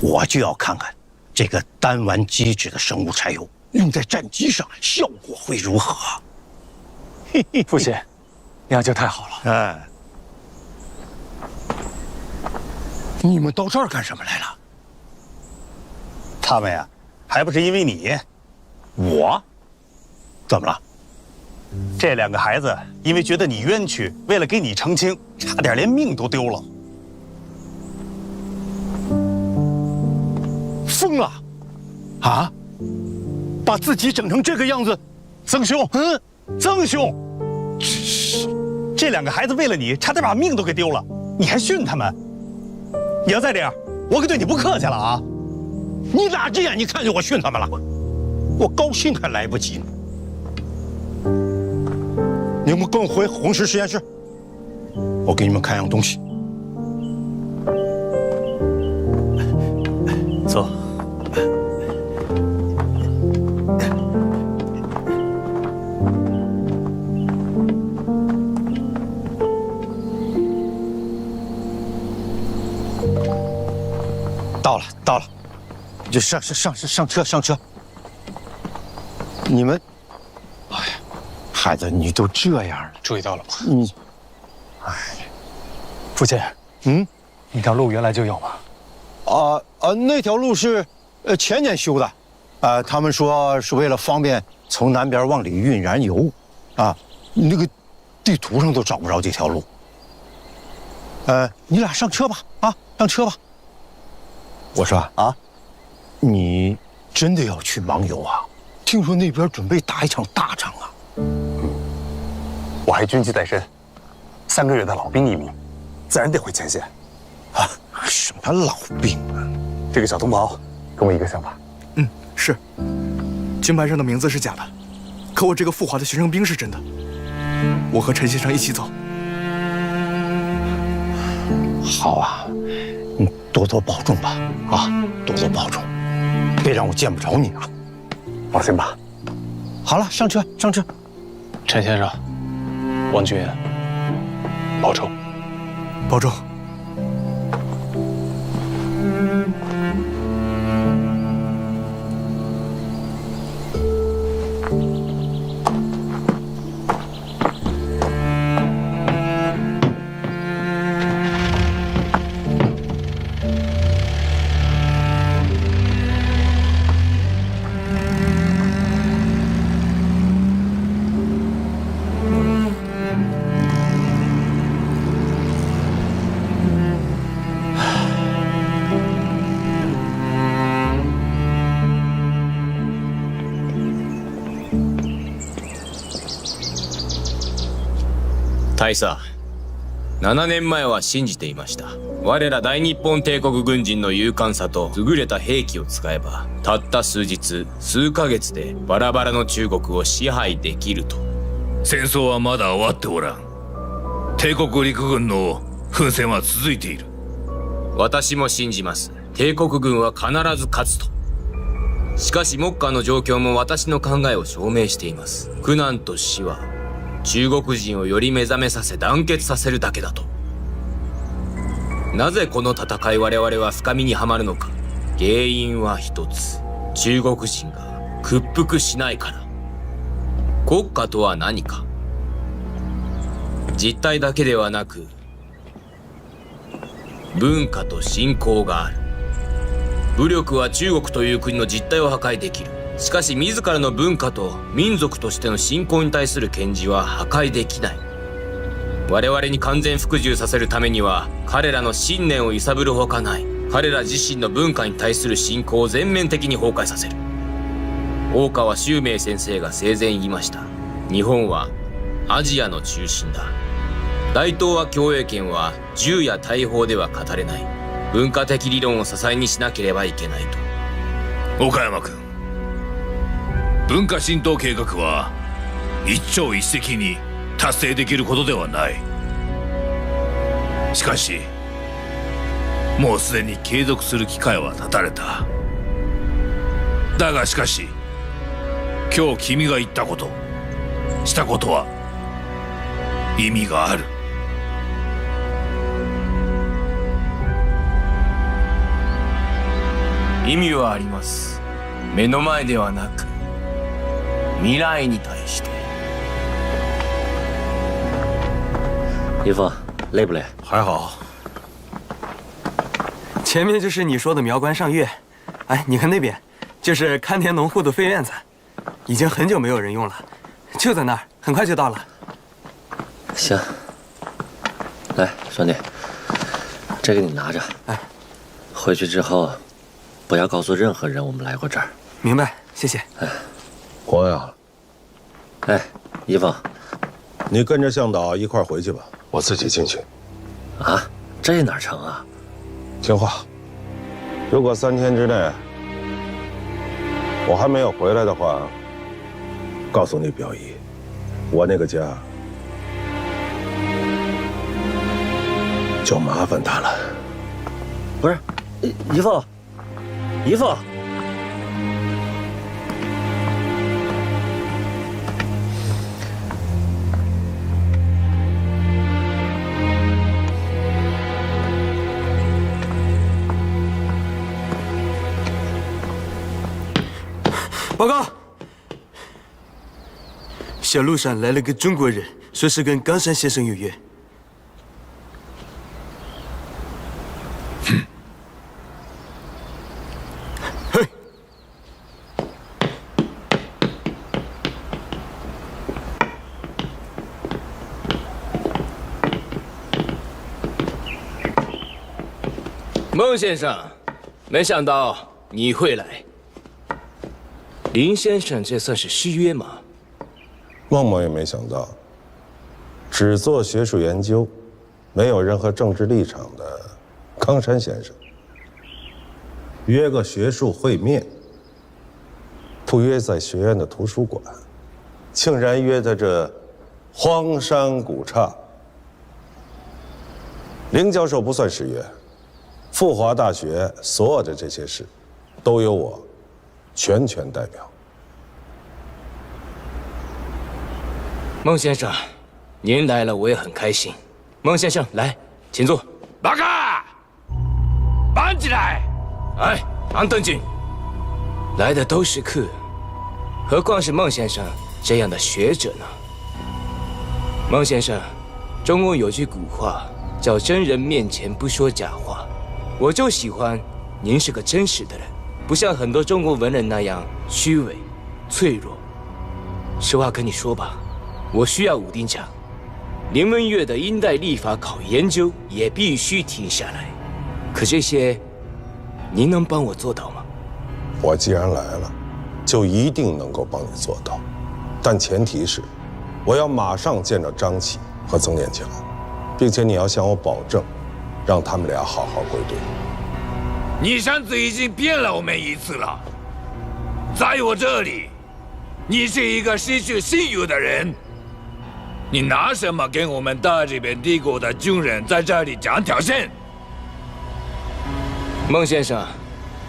我就要看看这个单烷基质的生物柴油用在战机上效果会如何。父亲，娘舅太好了。哎，你们到这儿干什么来了？他们呀，还不是因为你。我？怎么了？这2个孩子因为觉得你冤屈，为了给你澄清，差点连命都丢了。疯了！啊？把自己整成这个样子？曾兄，曾兄，这2个孩子为了你，差点把命都给丢了，你还训他们？你要再这样，我可对你不客气了啊！你哪只眼睛看见我训他们了？我高兴还来不及呢。你们跟我回红石实验室，我给你们看样东西。走。到了，就上车。你们，哎呀，孩子，你都这样了，注意到了吗？你，哎，父亲，那条路原来就有吗？那条路是，前年修的，他们说是为了方便从南边往里运燃油，那个地图上都找不着这条路。你俩上车吧，上车吧。我说你真的要去芒油啊？听说那边准备打一场大仗啊！我还军纪在身，3个月的老兵一名，自然得回前线。什么老兵啊？这个小同袍跟我一个想法。是，金牌上的名字是假的，可我这个赴华的学生兵是真的。我和陈先生一起走。好啊，你多多保重吧，多多保重，别让我见不着你啊！放心吧。好了，上车。陈先生，王军，保重，保重。大佐、7年前は信じていました。我ら大日本帝国軍人の勇敢さと優れた兵器を使えば、たった数日、数ヶ月でバラバラの中国を支配できると。戦争はまだ終わっておらん。帝国陸軍の奮戦は続いている。私も信じます。帝国軍は必ず勝つと。しかし目下の状況も私の考えを証明しています。苦難と死は中国人をより目覚めさせ団結させるだけだと。なぜこの戦い我々は深みにはまるのか。原因は一つ。中国人が屈服しないから。国家とは何か。実体だけではなく文化と信仰がある。武力は中国という国の実態を破壊できる。しかし自らの文化と民族としての信仰に対する堅持は破壊できない。我々に完全服従させるためには彼らの信念を揺さぶるほかない。彼ら自身の文化に対する信仰を全面的に崩壊させる。大川周明先生が生前言いました。日本はアジアの中心だ。大東亜共栄圏は銃や大砲では語れない。文化的理論を支えにしなければいけないと。岡山君、文化浸透計画は一朝一夕に達成できることではない。しかしもうすでに継続する機会は絶たれた。だがしかし今日君が言ったこと、したことは意味がある。意味はあります。目の前ではなく未来に対して。一峰，累不累？还好。前面就是你说的苗关上月，哎，你看那边，就是看田农户的废院子，已经很久没有人用了，就在那儿，很快就到了。行，来，兄弟，这个你拿着。哎，回去之后，不要告诉任何人我们来过这儿。明白，谢谢。哎，我呀，哎，一峰，你跟着向导一块儿回去吧，我自己进去。啊，这哪成啊？听话，如果3天之内我还没有回来的话，告诉你表姨，我那个家就麻烦他了。不是，一峰，一峰。报告，小路上来了个中国人，说是跟冈山先生有约。嘿，孟先生，没想到你会来。林先生，这算是失约吗？梦梦也没想到，只做学术研究，没有任何政治立场的冈山先生，约个学术会面，不约在学院的图书馆，竟然约在这荒山古刹。林教授不算失约，富华大学所有的这些事，都由我全权代表。孟先生，您来了我也很开心。孟先生，来，请坐。バカ！站起来！哎，安等静。来的都是客，何况是孟先生这样的学者呢？孟先生，中国有句古话叫“真人面前不说假话”，我就喜欢您是个真实的人，不像很多中国文人那样虚伪、脆弱。实话跟你说吧，我需要武丁奖，林文月的殷代历法考研究也必须停下来。可这些，您能帮我做到吗？我既然来了，就一定能够帮你做到，但前提是，我要马上见着张启和曾念强，并且你要向我保证，让他们俩好好归队。你上次已经骗了我们一次了，在我这里，你是一个失去信誉的人。你拿什么跟我们大日本帝国的军人在这里讲条线？孟先生，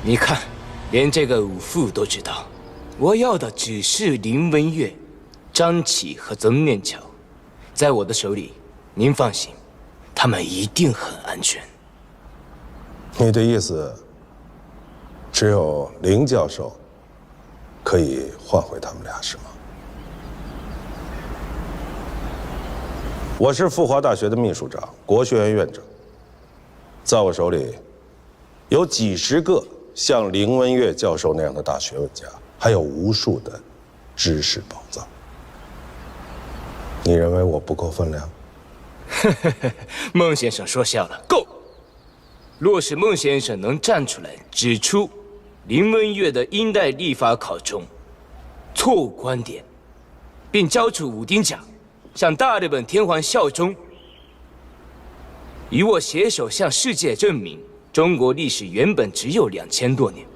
你看，连这个武父都知道，我要的只是林文月、张启和曾念桥，在我的手里，您放心，他们一定很安全。你的意思，只有林教授可以换回他们俩，是吗？我是富华大学的秘书长，国学院院长，在我手里有几十个像林文月教授那样的大学问家，还有无数的知识宝藏。你认为我不够分量？孟先生说笑了，够。若是孟先生能站出来指出林文月的殷代历法考中错误观点，并交出武丁奖，向大日本天皇效忠，与我携手向世界证明中国历史原本只有2000多年，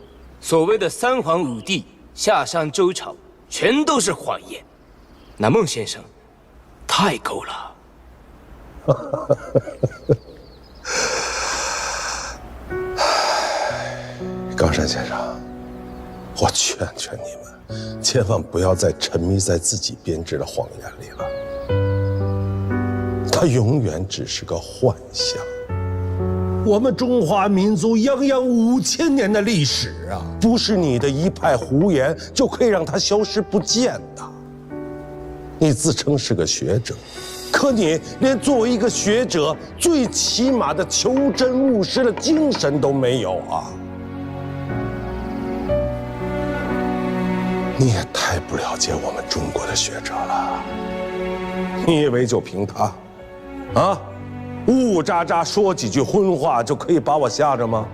所谓的三皇五帝、夏商周朝全都是谎言，那孟先生太够了。冈山先生，我劝劝你们，千万不要再沉迷在自己编织的谎言里了。它永远只是个幻象。我们中华民族泱泱5000年的历史啊，不是你的一派胡言就可以让它消失不见的。你自称是个学者，可你连作为一个学者最起码的求真务实的精神都没有啊！你也太不了解我们中国的学者了。你以为就凭他，啊，呜呜喳喳说几句荤话就可以把我吓着吗？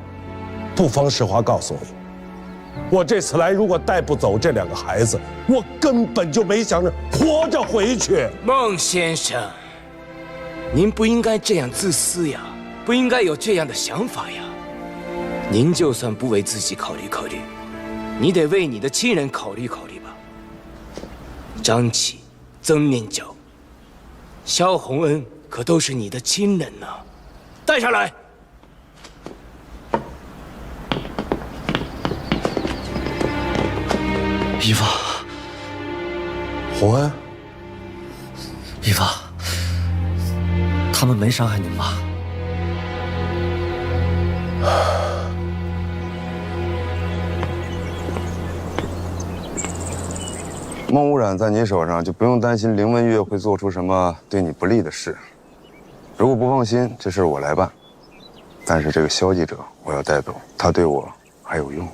不妨实话告诉你，我这次来如果带不走这2个孩子，我根本就没想着活着回去。孟先生，您不应该这样自私呀，不应该有这样的想法呀。您就算不为自己考虑考虑，你得为你的亲人考虑考虑吧。张启、曾念交、萧洪恩可都是你的亲人呐，带上来。姨父，洪恩，姨父，他们没伤害您吧？孟污染在你手上，就不用担心凌文月会做出什么对你不利的事。如果不放心，这事我来办。但是这个萧记者我要带走，他对我还有用。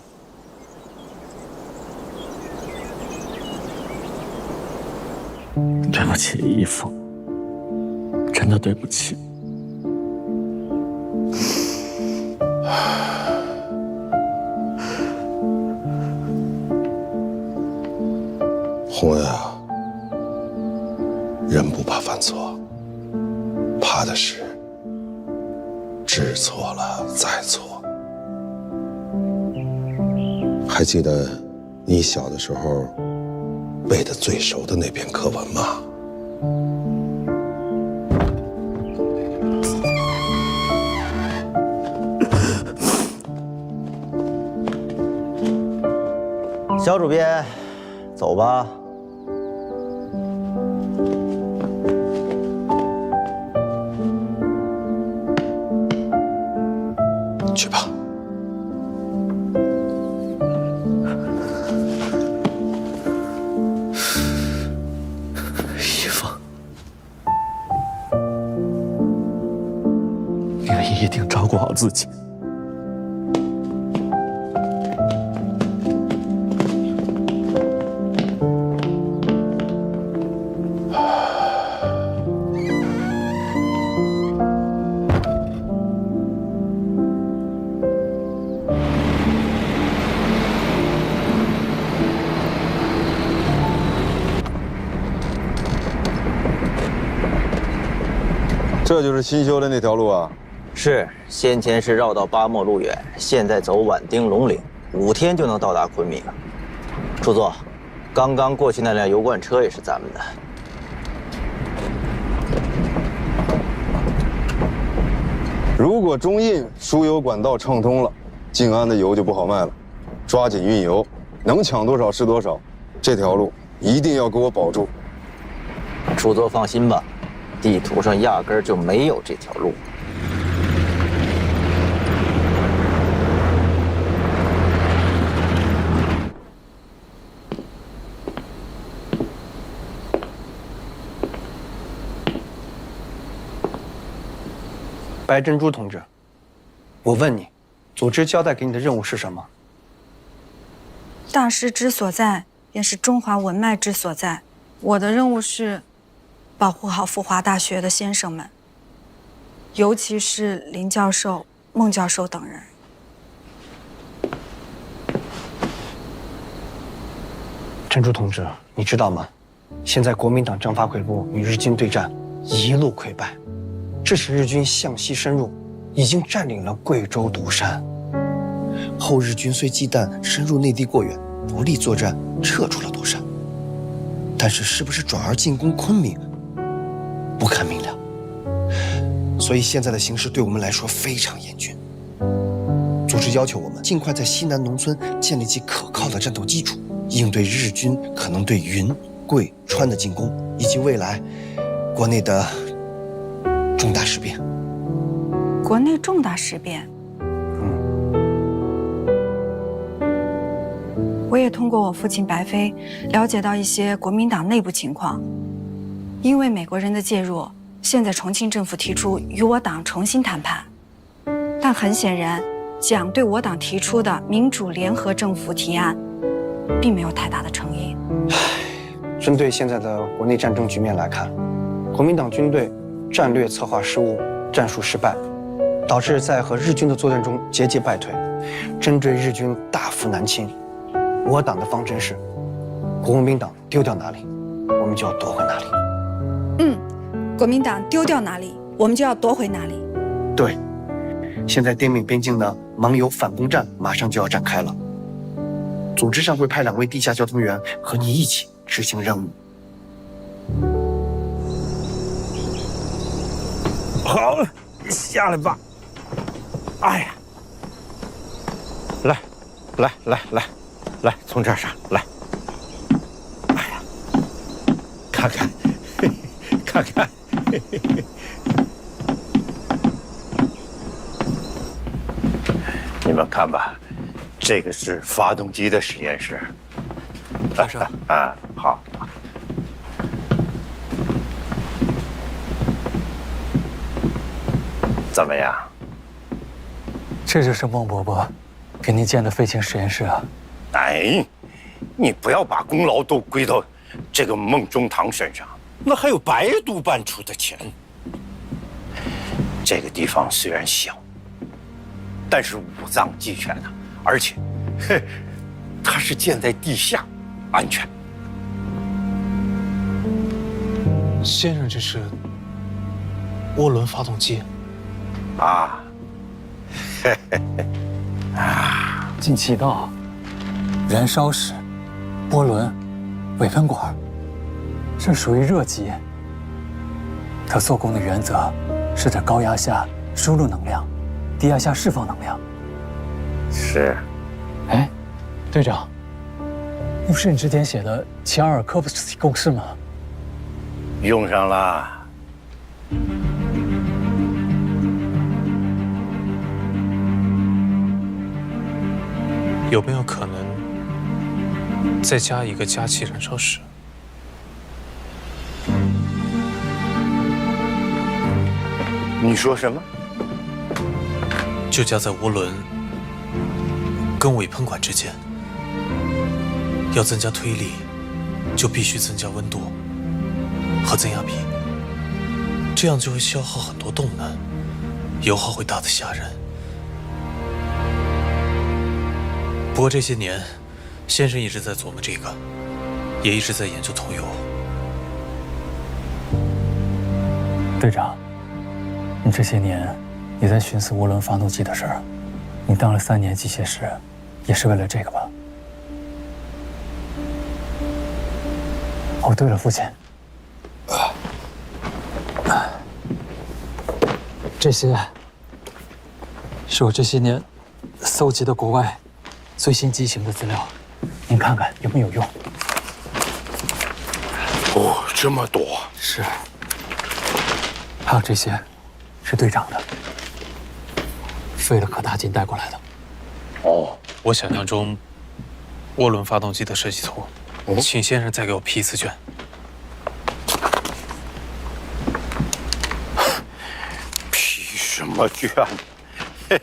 对不起，姨父，真的对不起。洪恩啊，人不怕犯错，怕的是知错了再错。还记得你小的时候背得最熟的那篇课文吗？小主编，走吧。去吧。姨父，您一定照顾好自己。这就是新修的那条路啊？是，先前是绕到巴莫路远，现在走宛丁龙岭，5天就能到达昆明。主座，刚刚过去那辆油罐车也是咱们的。如果中印输油管道畅通了，静安的油就不好卖了。抓紧运油，能抢多少是多少。这条路一定要给我保住。主座放心吧。地图上压根儿就没有这条路。白珍珠同志，我问你，组织交代给你的任务是什么？大师之所在，便是中华文脉之所在。我的任务是保护好复华大学的先生们，尤其是林教授、孟教授等人。珍珠同志，你知道吗？现在国民党张发奎部与日军对战，一路溃败，致使日军向西深入，已经占领了贵州独山。后日军虽忌惮深入内地过远，不利作战，撤出了独山，但是不是转而进攻昆明，不堪明了。所以现在的形势对我们来说非常严峻。组织要求我们尽快在西南农村建立起可靠的战斗基础，应对日军可能对云、贵、川的进攻，以及未来国内的重大事变。国内重大事变。我也通过我父亲白飞了解到一些国民党内部情况。因为美国人的介入，现在重庆政府提出与我党重新谈判，但很显然，蒋对我党提出的民主联合政府提案，并没有太大的诚意。针对现在的国内战争局面来看，国民党军队战略策划失误，战术失败，导致在和日军的作战中节节败退，针对日军大幅南侵。我党的方针是，国民党丢掉哪里，我们就要夺回哪里。国民党丢掉哪里，我们就要夺回哪里。对，现在滇缅边境的盟友反攻战马上就要展开了，组织上会派2位地下交通员和你一起执行任务。好，下来吧。哎呀，来，从这儿上来。哎呀，看看，看看。你们看吧，这个是发动机的实验室。大圣啊，好。怎么样？这就是孟伯伯给您建的废氢实验室啊！哎，你不要把功劳都归到这个孟中堂身上，那还有白督办出的钱。这个地方虽然小，但是五脏俱全的，而且，它是建在地下，安全。先生，这是涡轮发动机啊，进气道、燃烧室、涡轮、尾喷管，这属于热机。它做工的原则是在高压下输入能量，低压下释放能量。是。哎，队长，那不是你之前写的齐奥尔科夫斯基公式吗？用上了。有没有可能再加一个加气燃烧室？你说什么？就加在涡轮跟尾喷管之间。要增加推力，就必须增加温度和增压比，这样就会消耗很多动能，油耗会大得吓人。不过这些年，先生一直在琢磨这个，也一直在研究桐油。队长，你这些年也在寻思涡轮发动机的事儿。你当了3年机械师，也是为了这个吧？哦，对了，父亲，这些是我这些年搜集的国外最新机型的资料，您看看有没有用？哦，这么多。是。还有这些，是队长的，费了可大劲带过来的。哦，我想象中涡轮发动机的设计图，请先生再给我批一次卷。批什么卷？嘿，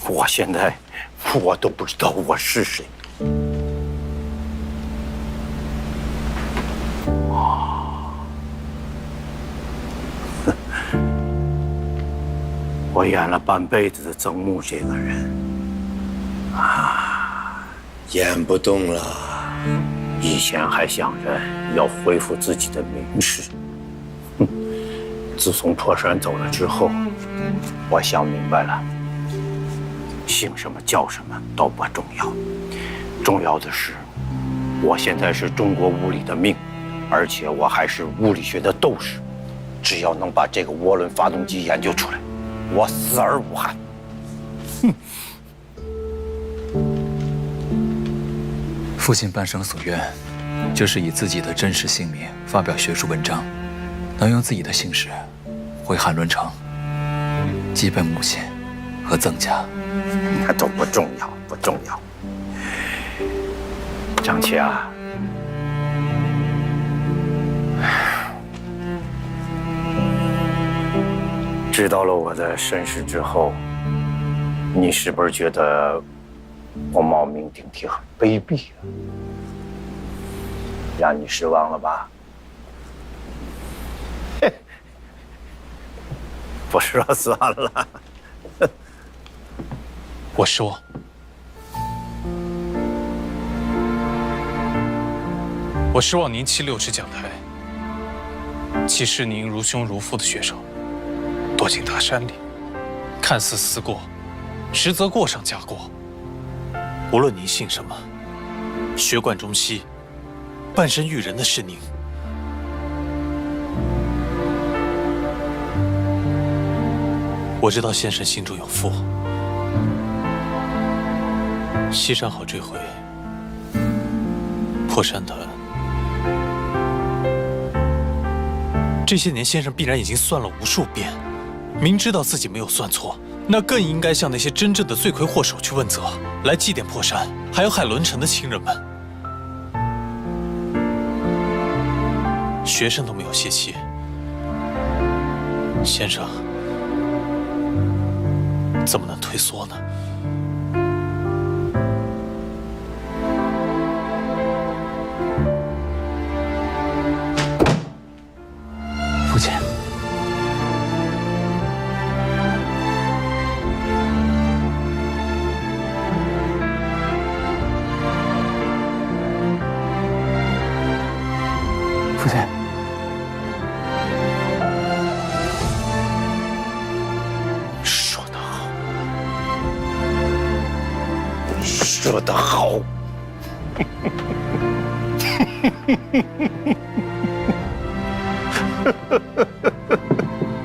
我现在我都不知道我是谁。我演了半辈子的曾木这个人，演不动了。以前还想着要恢复自己的名士，自从破山走了之后，我想明白了，姓什么叫什么都不重要，重要的是，我现在是中国物理的命，而且我还是物理学的斗士。只要能把这个涡轮发动机研究出来，我死而无憾。父亲半生所愿，就是以自己的真实姓名发表学术文章，能用自己的姓氏回韩伦城。基本母亲和曾家，那都不重要，不重要。张琪啊，知道了我的身世之后，你是不是觉得我冒名顶替很卑鄙啊？让你失望了吧？不说算了。我失望。我失望您76尺讲台，既视您如兄如父的学生，躲进大山里，看似思过，实则过上加过。无论您姓什么，血管中西，半身育人的是您。我知道先生心中有负，西山好这回破山的。这些年，先生必然已经算了无数遍，明知道自己没有算错，那更应该向那些真正的罪魁祸首去问责，来祭奠破山，还有海伦城的亲人们。学生都没有泄气，先生怎么能退缩呢？父亲，父亲，说得好，说得好。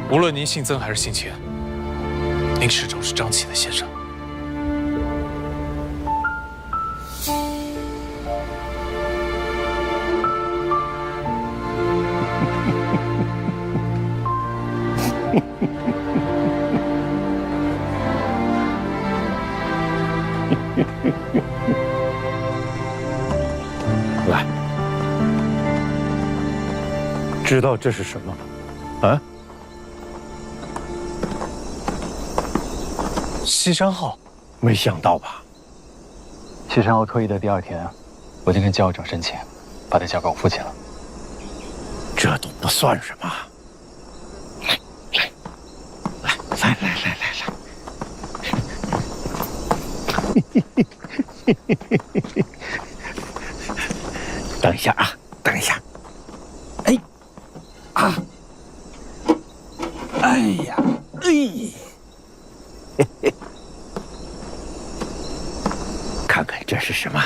无论您姓曾还是姓钱，您始终是张琪的先生。来，知道这是什么吗？啊？西山号，没想到吧？西山号退役的第2天，我就跟教务长申请，把他交给我父亲了。这都不算什么。来，等一下啊，等一下。哎，啊，哎呀，哎。看看这是什么？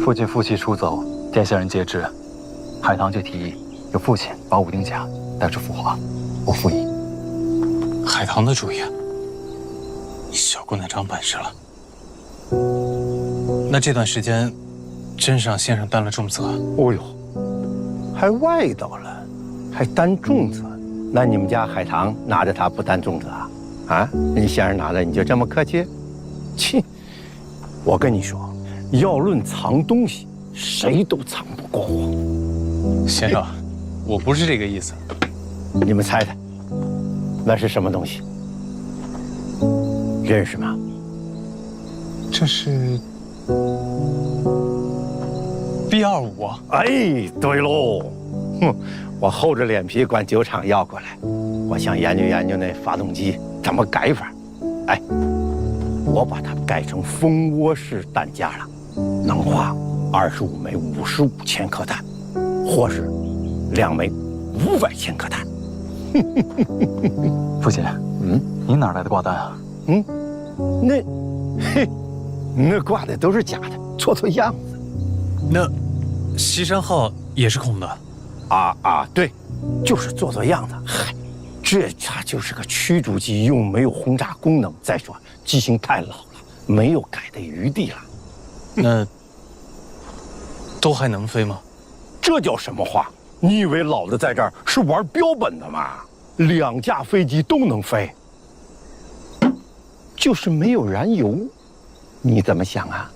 父亲负气出走，天下人皆知，海棠就提议由父亲把武丁甲带出赴华，我附议。海棠的主意，小姑娘长本事了。那这段时间，真是让先生担了重责。哦呦，还外道了，还担重责？那你们家海棠拿着它不担重责啊？啊，你先生拿了你就这么客气？切！我跟你说，要论藏东西，谁都藏不过我。先生，我不是这个意思。你们猜猜，那是什么东西？认识吗？这是 B25啊！哎，对喽，哼，我厚着脸皮管酒厂要过来，我想研究研究那发动机怎么改法。哎，我把它改成蜂窝式弹夹了，能化25枚55千克弹，或是2枚500千克弹。父亲，您哪来的挂弹啊？那挂的都是假的，做做样子。那西山号也是空的？对，就是做做样子。嗨，这它就是个驱逐机，又没有轰炸功能。再说机型太老了，没有改的余地了。那都还能飞吗？这叫什么话？你以为老子在这儿是玩标本的吗？2架飞机都能飞，就是没有燃油。你怎么想啊？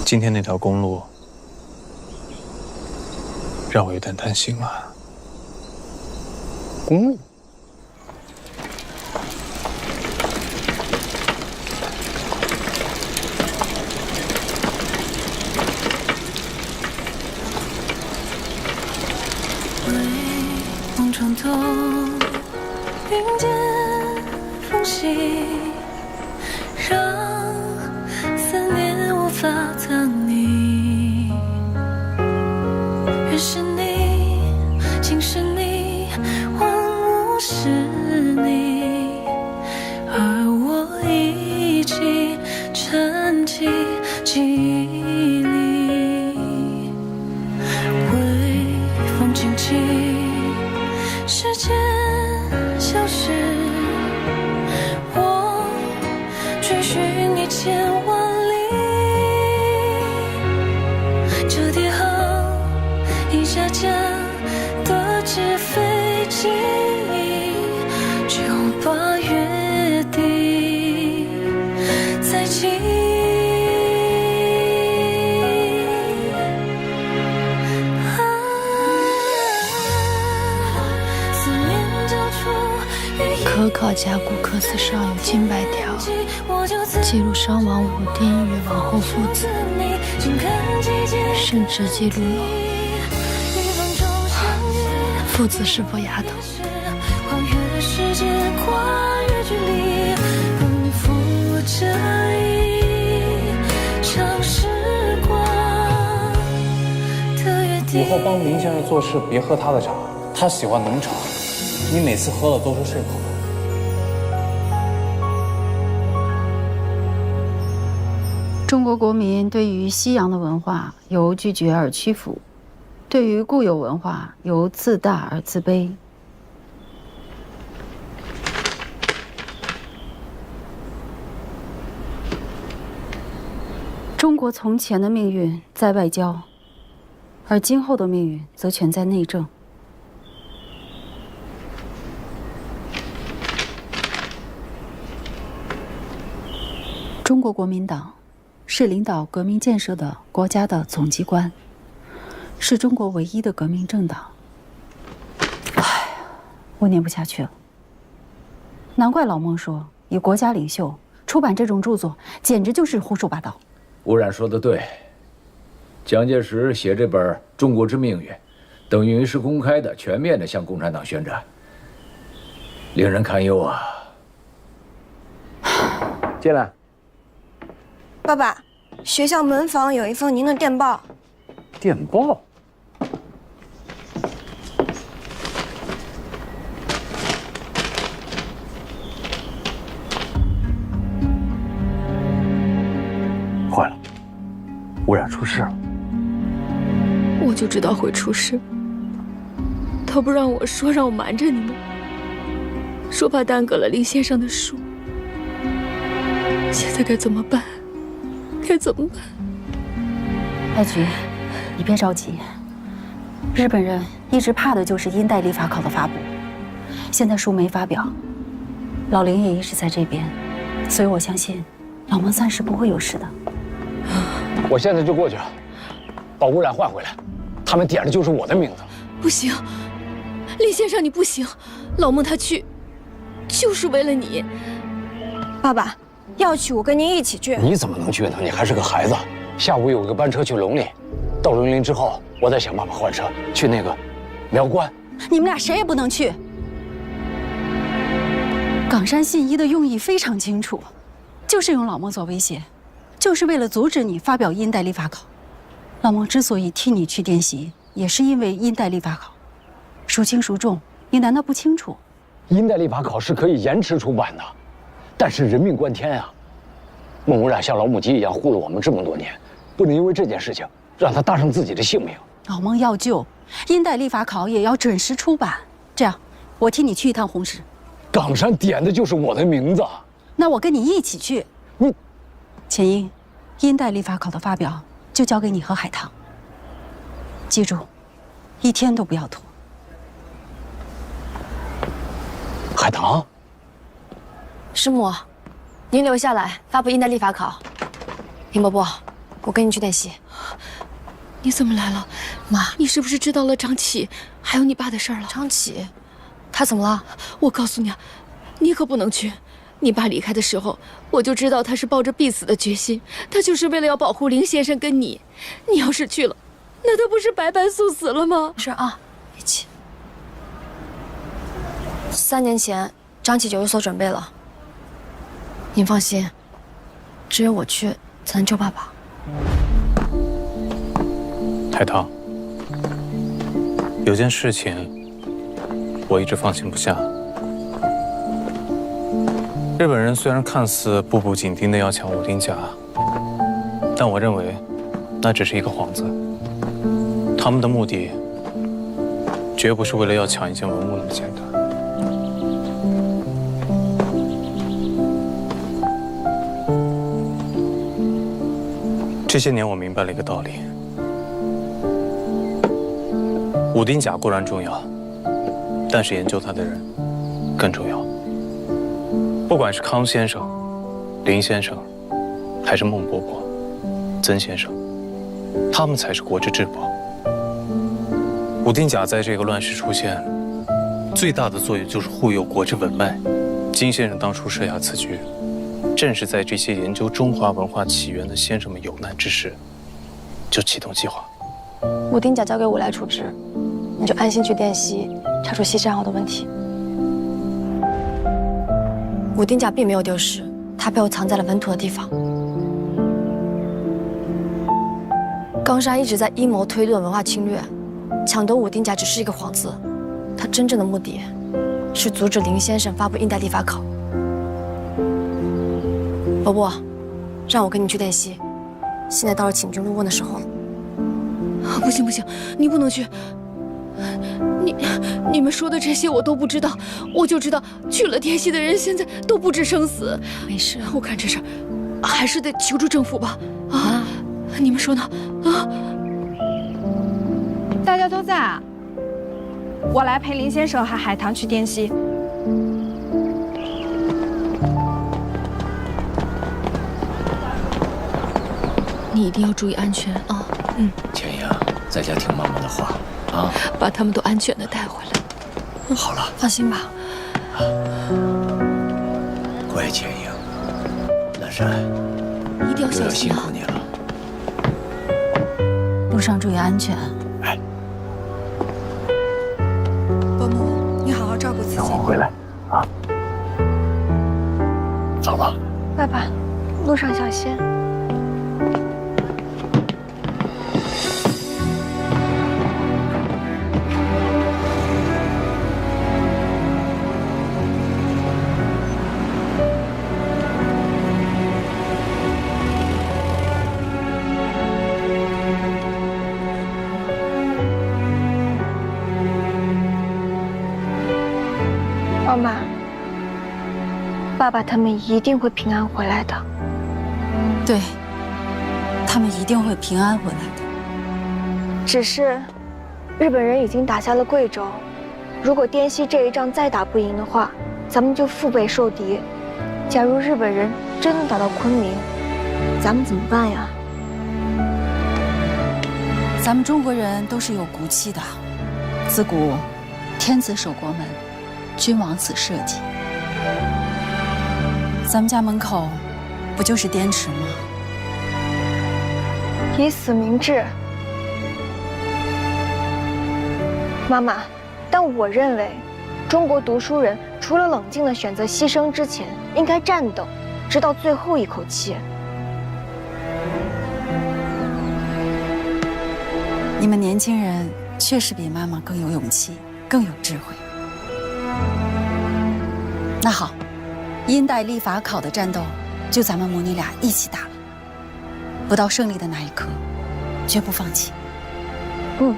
今天那条公路让我有点担心了。公路？梦中头，云间风息，让思念无法藏匿。原是你，竟是你，万物是你，而我已经沉寂记忆里。微风轻轻，时间消失，我追寻你千万里。这叠行一架架的纸飞机，就把约定再记。可考甲骨刻字上有金白条，记录伤亡武丁与王后父子，甚至记录了父子是否丫头。跨越世界，跨越距离，奔赴这一场时光的约定。以后帮林先生做事别喝他的茶，他喜欢浓茶，你每次喝了都是顺口。中国国民对于西洋的文化由拒绝而屈服，对于固有文化由自大而自卑。中国从前的命运在外交，而今后的命运则全在内政。中国国民党是领导革命建设的国家的总机关，是中国唯一的革命政党。唉，我念不下去了。难怪老孟说，以国家领袖出版这种著作，简直就是胡说八道。吴冉说的对，蒋介石写这本《中国之命运》，等于是公开的、全面的向共产党宣战，令人堪忧啊！进来。爸爸，学校门房有一封您的电报。电报？坏了，吴冉出事了。我就知道会出事。他不让我说，让我瞒着你们，说怕耽搁了林先生的书。现在该怎么办？该怎么办？艾菊，你别着急。日本人一直怕的就是殷代理法考的发布，现在书没发表，老林也一直在这边，所以我相信老孟暂时不会有事的。我现在就过去，把吴冉换回来。他们点的就是我的名字。不行，林先生你不行，老孟他去，就是为了你。爸爸。要去，我跟您一起去。你怎么能去呢？你还是个孩子。下午有个班车去龙陵，到龙陵之后，我再想办法换车去那个苗关。你们俩谁也不能去。冈山信一的用意非常清楚，就是用老孟做威胁，就是为了阻止你发表殷代理法考。老孟之所以替你去滇西，也是因为殷代理法考，孰轻孰重，你难道不清楚？殷代理法考是可以延迟出版的。但是人命关天啊！孟无染像老母鸡一样护了我们这么多年，不能因为这件事情让他搭上自己的性命。老孟要救，殷代理法考也要准时出版。这样，我替你去一趟红石。岗上点的就是我的名字。那我跟你一起去。你，钱英，殷代立法考的发表就交给你和海棠。记住，一天都不要拖。海棠，师母，您留下来发布殷代立法考。林伯伯，我跟你去练习。你怎么来了，妈？你是不是知道了张启还有你爸的事儿了？张启，他怎么了？我告诉你啊，你可不能去。你爸离开的时候，我就知道他是抱着必死的决心，他就是为了要保护林先生跟你。你要是去了，那他不是白白送死了吗？是啊，别急。3年前，张启就有所准备了。您放心，只有我去才能救爸爸。海棠，有件事情我一直放心不下。日本人虽然看似步步紧盯的要抢武丁甲，但我认为那只是一个幌子。他们的目的绝不是为了要抢一件文物那么简单。这些年我明白了一个道理：武丁甲固然重要，但是研究它的人更重要。不管是康先生、林先生，还是孟伯伯、曾先生，他们才是国之至宝。武丁甲在这个乱世出现，最大的作用就是护佑国之文脉。金先生当初设下此局，正是在这些研究中华文化起源的先生们有难之时，就启动计划。武丁甲交给我来处置，你就安心去滇西查出西山号的问题。武丁甲并没有丢失，它被我藏在了稳妥的地方。冈山一直在阴谋推动文化侵略，抢夺武丁甲只是一个幌子，他真正的目的是阻止林先生发布殷代立法考。伯伯，让我跟你去滇西，现在到了请君入瓮的时候了。不行不行，你不能去。你们说的这些我都不知道，我就知道去了滇西的人现在都不知生死。没事，我看这事还是得求助政府吧。啊，你们说呢？啊，大家都在啊。我来陪林先生和海棠去滇西。你一定要注意安全啊！钱英，在家听妈妈的话啊，把他们都安全的带回来。好了，放心吧。乖钱英，南山，一定要小心啊！辛苦你了。路上注意安全。哎，伯母，你好好照顾自己。让我回来啊。走吧。爸爸，路上小心。妈妈，爸爸他们一定会平安回来的。对，他们一定会平安回来的。只是，日本人已经打下了贵州，如果滇西这一仗再打不赢的话，咱们就腹背受敌。假如日本人真的打到昆明，咱们怎么办呀？咱们中国人都是有骨气的，自古天子守国门，君王死社稷。咱们家门口不就是滇池吗？以死明志。妈妈，但我认为，中国读书人除了冷静地选择牺牲之前，应该战斗，直到最后一口气。你们年轻人确实比妈妈更有勇气，更有智慧。那好，殷代立法考的战斗，就咱们母女俩一起打了。不到胜利的那一刻，绝不放弃。嗯。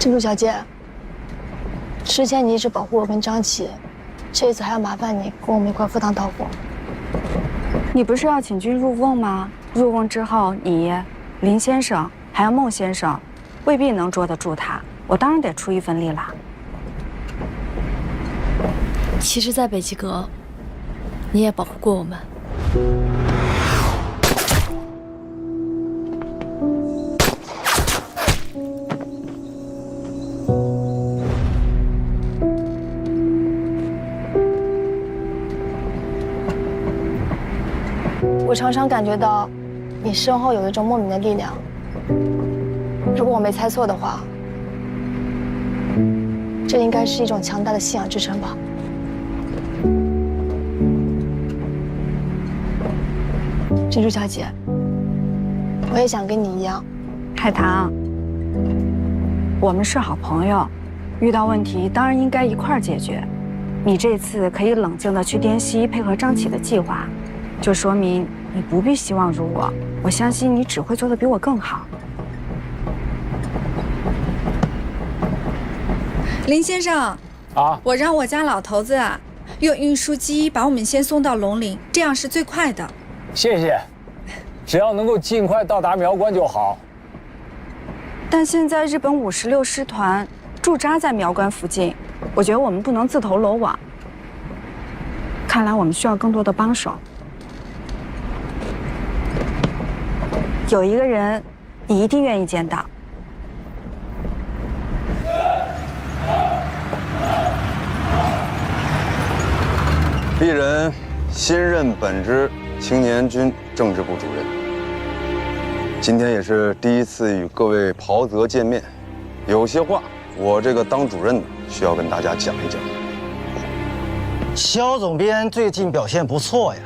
珍珠小姐，之前你一直保护我跟张琪，这一次还要麻烦你跟我们一块赴汤蹈火。你不是要请君入瓮吗？入瓮之后，你、林先生还有孟先生，未必能捉得住他。我当然得出一份力啦。其实，在北极阁，你也保护过我们。我常常感觉到，你身后有一种莫名的力量。如果我没猜错的话，这应该是一种强大的信仰支撑吧。珍珠小姐，我也想跟你一样。海棠，我们是好朋友，遇到问题当然应该一块儿解决。你这次可以冷静地去滇西配合张启的计划，就说明你不必希望如我。我相信你只会做得比我更好。林先生，我让我家老头子用运输机把我们先送到龙陵，这样是最快的。谢谢，只要能够尽快到达苗关就好。但现在日本56师团驻扎在苗关附近，我觉得我们不能自投罗网。看来我们需要更多的帮手。有一个人，你一定愿意见到。鄙人新任本支青年军政治部主任，今天也是第一次与各位袍泽见面，有些话我这个当主任的需要跟大家讲一讲。肖总编最近表现不错呀，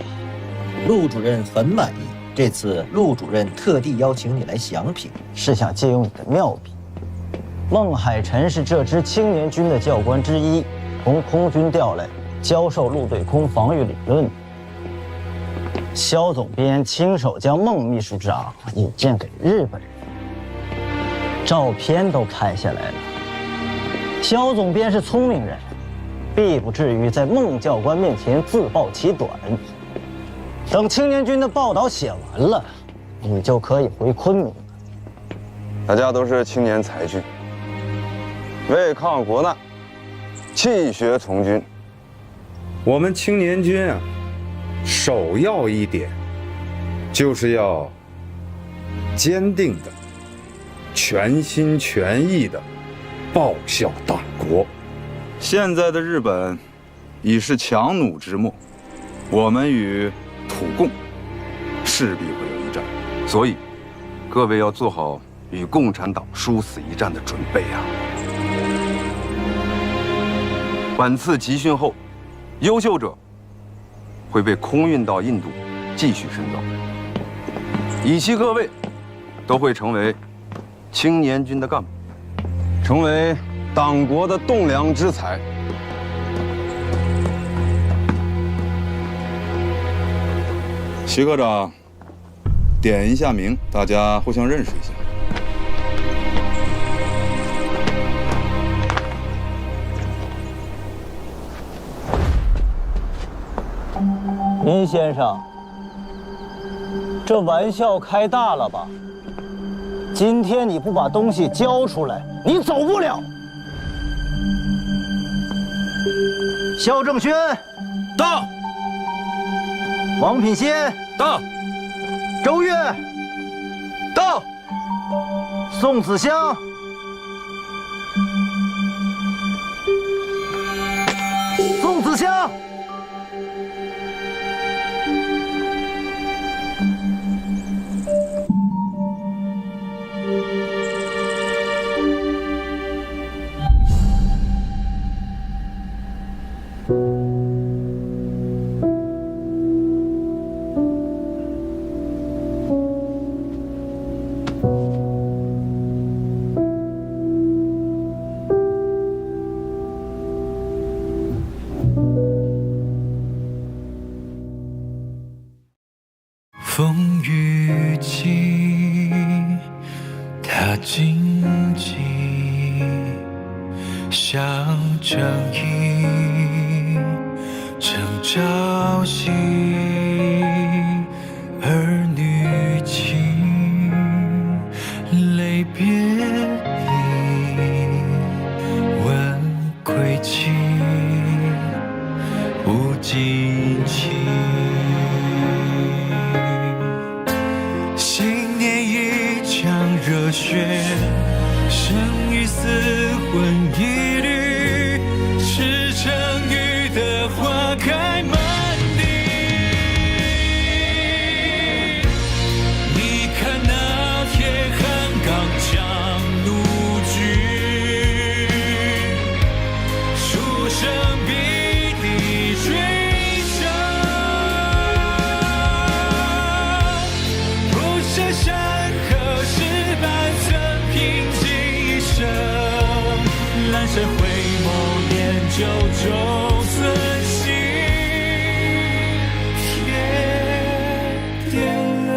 陆主任很满意。这次陆主任特地邀请你来详评，是想借用你的妙笔。孟海臣是这支青年军的教官之一，从空军调来，教授陆对空防御理论。肖总编亲手将孟秘书长引荐给日本人，照片都拍下来了。肖总编是聪明人，必不至于在孟教官面前自曝其短。等青年军的报道写完了，你就可以回昆明了。大家都是青年才俊，为抗国难，弃学从军。我们青年军啊，首要一点就是要坚定的、全心全意的报效党国。现在的日本已是强弩之末，我们与土共势必会有一战，所以各位要做好与共产党殊死一战的准备啊！本次集训后，优秀者会被空运到印度继续深造，以期各位都会成为青年军的干部，成为党国的栋梁之才。徐科长，点一下名，大家互相认识一下。林先生，这玩笑开大了吧？今天你不把东西交出来，你走不了。肖正轩到，王品仙到，周越到，宋子香宋子香。风雨起，踏荆棘。向正义正朝夕，儿女情，泪别离，问归期，不尽情。新年一腔热血，生与死魂一缕，赤诚雨的花开满地。你看那铁汉刚强怒举，书生笔力追上，不舍山河失败曾平静一生，阑珊回眸念旧中存心，天点流。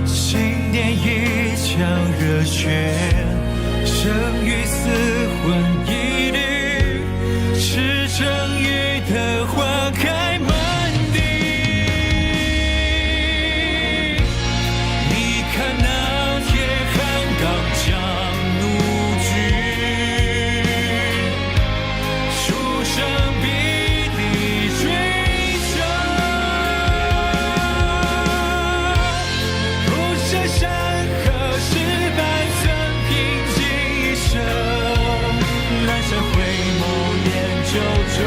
新年一腔热血，生与死魂一缕，赤诚雨的花开满地。你看那铁汉刚强怒举，书生笔力追上，不舍山河失败曾平静一生，阑珊回眸念旧中